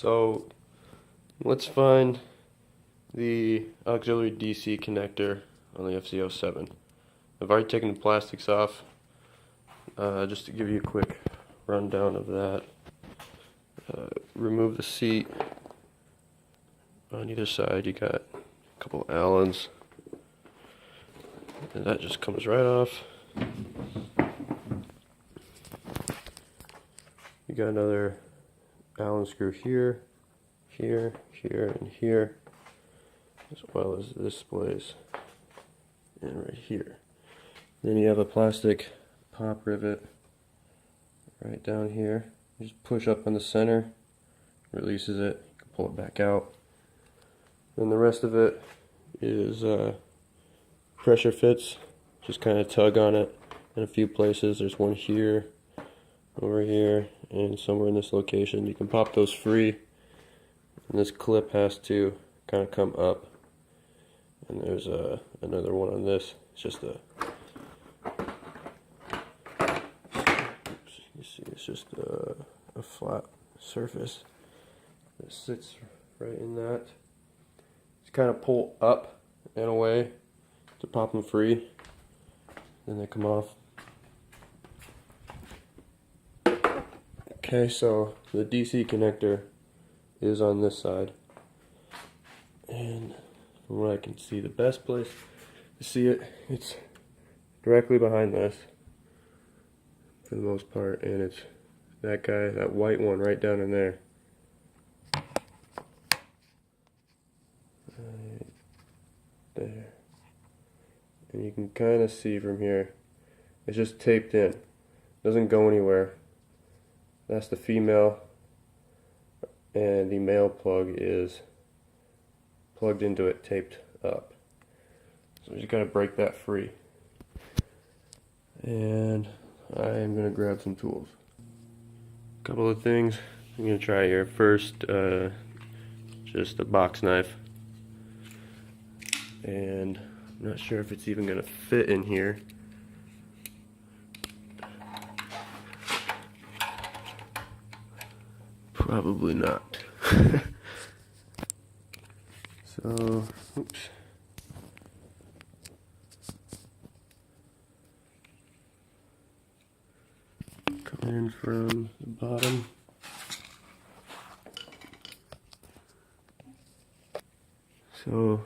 So let's find the auxiliary DC connector on the FZ07. I've already taken the plastics off. Just to give you a quick rundown of that. Remove the seat. On either side you got a couple Allens. And that just comes right off. You got another Allen screw here, here, here, and here, as well as this place, and right here. Then you have a plastic pop rivet right down here. You just push up on the center, releases it, you can pull it back out. Then the rest of it is pressure fits, just kind of tug on it in a few places. There's one here, over here, and somewhere in this location. You can pop those free, and this clip has to kind of come up. And there's another one on this. It's just a, oops, you see, it's just a flat surface that sits right in that. Just kind of pull up and away to pop them free, then they come off. Okay, so the DC connector is on this side, and from what I can see, the best place to see it, it's directly behind this for the most part, and it's that guy, that white one right down in there. Right there. And you can kind of see from here, it's just taped in, doesn't go anywhere. That's the female, and the male plug is plugged into it, taped up. So we just gotta break that free. And I am gonna grab some tools. A couple of things I'm gonna try here. First, just a box knife. And I'm not sure if it's even gonna fit in here. Probably not. So, oops. Come in from the bottom. So,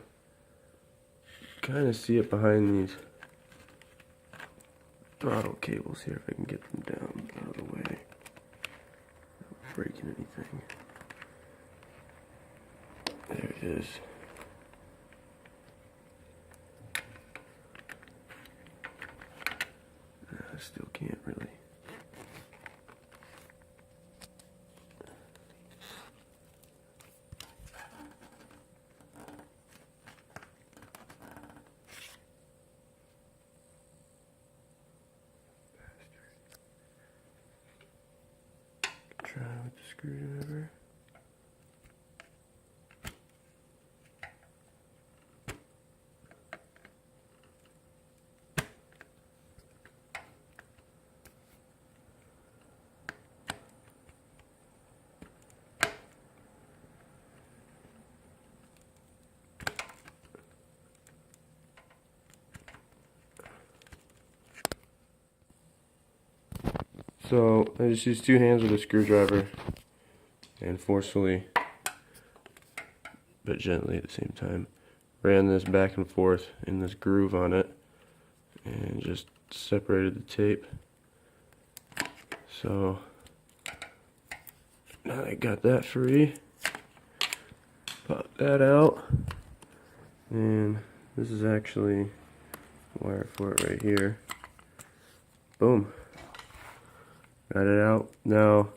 kind of see it behind these throttle cables here, if I can get them down out of the way without breaking anything. There it is. I still can't really. Try with the screwdriver. So I just used two hands with a screwdriver and forcefully, but gently at the same time, ran this back and forth in this groove on it and just separated the tape. So now I got that free, pop that out, and this is actually wire for it right here. Boom. Got it out. Now,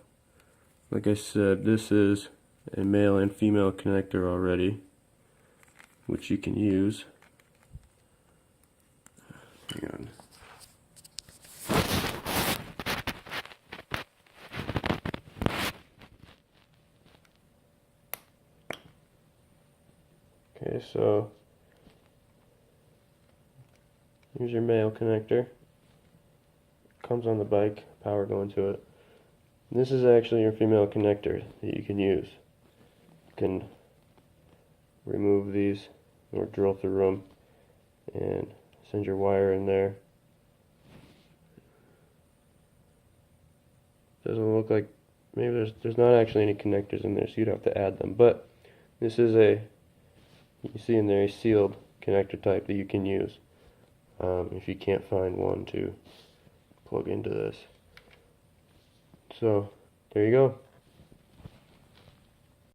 like I said, this is a male and female connector already, which you can use. Hang on. Okay, so here's your male connector. Comes on the bike, power going to it. And this is actually your female connector that you can use. can remove these or drill through them and send your wire in there. Doesn't look like, maybe there's not actually any connectors in there, so you'd have to add them. But this is you see in there a sealed connector type that you can use if you can't find one to plug into this. So there you go.